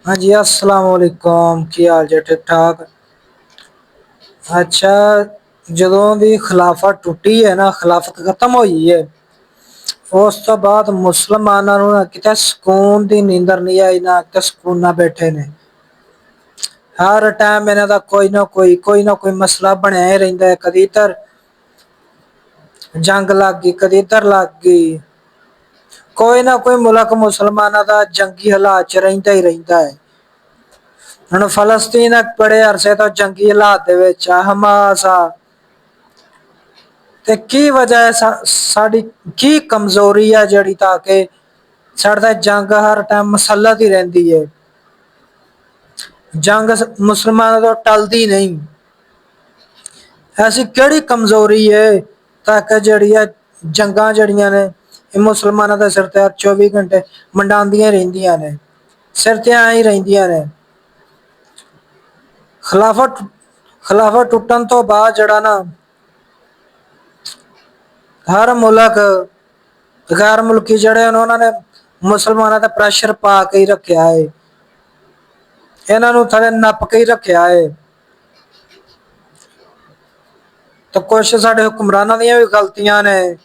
हाँ जी, अस्सलाम वालेकुम। की हाल जे? ठीक ठाक। अच्छा, ਜਦੋਂ ਦੀ ਖਿਲਾਫਤ ਟੁੱਟੀ ਹੈ ਨਾ, ਖਿਲਾਫਤ ਖਤਮ ਹੋਈ ਹੈ, ਉਸ ਤੋਂ ਬਾਅਦ ਮੁਸਲਮਾਨਾਂ ਨੂੰ ਨਾ ਕਿਤੇ ਸਕੂਨ ਦੀ ਨੀਂਦਰ ਨਹੀਂ ਆਈ, ਨਾ ਕਿਤੇ ਸਕੂਨ ਨਾਲ ਬੈਠੇ ਨੇ। ਹਰ ਟਾਈਮ ਇਹਨਾਂ ਦਾ ਕੋਈ ਨਾ ਕੋਈ ਮਸਲਾ ਬਣਿਆ ਹੀ ਰਹਿੰਦਾ ਹੈ। ਕਦੀ ਇੱਧਰ ਜੰਗ ਲੱਗ ਗਈ, ਕਦੀ ਇੱਧਰ ਲੱਗ ਗਈ। ਕੋਈ ਨਾ ਕੋਈ ਮੁਲਕ ਮੁਸਲਮਾਨਾਂ ਦਾ ਜੰਗੀ ਹਾਲਾਤ ਚ ਰਹਿੰਦਾ ਹੀ ਰਹਿੰਦਾ ਹੈ। ਹੁਣ ਫਲਸਤੀਨ ਬੜੇ ਅਰਸੇ ਤੋਂ ਜੰਗੀ ਹਾਲਾਤ ਦੇ ਵਿੱਚ ਆ, ਹਮਾਸ ਆ। ਤੇ ਕੀ ਵਜ੍ਹਾ ਹੈ? ਸਾਡੀ ਕੀ ਕਮਜ਼ੋਰੀ ਆ ਜਿਹੜੀ ਤਾਂ ਕਿ ਸਾਡਾ ਜੰਗ ਹਰ ਟਾਈਮ ਮਸਲਤ ਹੀ ਰਹਿੰਦੀ ਹੈ। ਜੰਗ ਮੁਸਲਮਾਨਾਂ ਤੋਂ ਟਲਦੀ ਨਹੀਂ। ਐਸੀ ਕਿਹੜੀ ਕਮਜ਼ੋਰੀ ਹੈ ਤਾਂ ਕਿ ਜਿਹੜੀਆਂ ਜੰਗਾਂ ਜਿਹੜੀਆਂ ਨੇ ਇਹ ਮੁਸਲਮਾਨਾਂ ਦੇ ਸਿਰ ਤੇ 24 ਘੰਟੇ ਮੰਡਾਉਂਦੀਆਂ ਰਹਿੰਦੀਆਂ ਨੇ, ਸਿਰ ਤੇ ਐ ਹੀ ਰਹਿੰਦੀਆਂ ਨੇ। ਖਿਲਾਫਤ ਟੁੱਟਣ ਤੋਂ ਬਾਅਦ ਜਿਹੜਾ ਨਾ ਹਰ ਮੁਲਕ ਗੈਰ ਮੁਲਕੀ ਜਿਹੜੇ ਉਹਨਾਂ ਨੇ ਮੁਸਲਮਾਨਾਂ ਦਾ ਪ੍ਰੈਸ਼ਰ ਪਾ ਕੇ ਹੀ ਰੱਖਿਆ ਹੈ, ਇਹਨਾਂ ਨੂੰ ਥਲੇ ਨੱਪ ਕੇ ਹੀ ਰੱਖਿਆ ਹੈ। ਤੇ ਕੁਛ ਸਾਡੇ ਹੁਕਮਰਾਨਾਂ ਦੀਆਂ ਵੀ ਗਲਤੀਆਂ ਨੇ,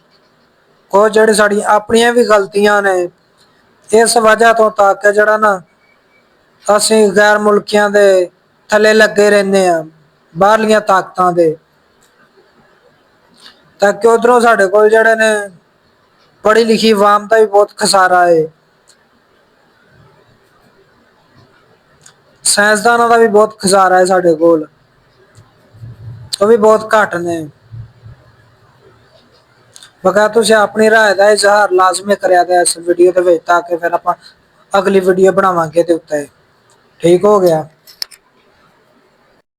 ਕੁਝ ਜਿਹੜੇ ਸਾਡੀਆਂ ਆਪਣੀਆਂ ਵੀ ਗਲਤੀਆਂ ਨੇ। ਇਸ ਵਜ੍ਹਾ ਤੋਂ ਤੱਕ ਜਿਹੜਾ ਨਾ ਅਸੀਂ ਗੈਰ ਮੁਲਕੀਆਂ ਦੇ ਥੱਲੇ ਲੱਗੇ ਰਹਿੰਦੇ ਹਾਂ, ਬਾਹਰਲੀਆਂ ਤਾਕਤਾਂ ਦੇ। ਤਾਂ ਕਿ ਉਧਰੋਂ ਸਾਡੇ ਕੋਲ ਜਿਹੜੇ ਨੇ ਪੜ੍ਹੀ ਲਿਖੀ ਆਵਾਮ ਦਾ ਵੀ ਬਹੁਤ ਖਸਾਰਾ ਹੈ, ਸਾਇੰਸਦਾਨਾਂ ਦਾ ਵੀ ਬਹੁਤ ਖਸਾਰਾ ਹੈ ਸਾਡੇ ਕੋਲ, ਉਹ ਵੀ ਬਹੁਤ ਘੱਟ ਨੇ। ਬਕਾਇਦਾ ਤੁਸੀਂ ਆਪਣੀ ਰਾਏ ਦਾ ਇਜ਼ਹਾਰ ਲਾਜ਼ਮੀ ਕਰਿਆ ਦਾ ਇਸ ਵੀਡੀਓ ਦੇ ਵਿੱਚ, ਤਾਂ ਕਿ ਫਿਰ ਆਪਾਂ ਅਗਲੀ ਵੀਡੀਓ ਬਣਾਵਾਂਗੇ ਇਹਦੇ ਉੱਤੇ। ਠੀਕ ਹੋ ਗਿਆ।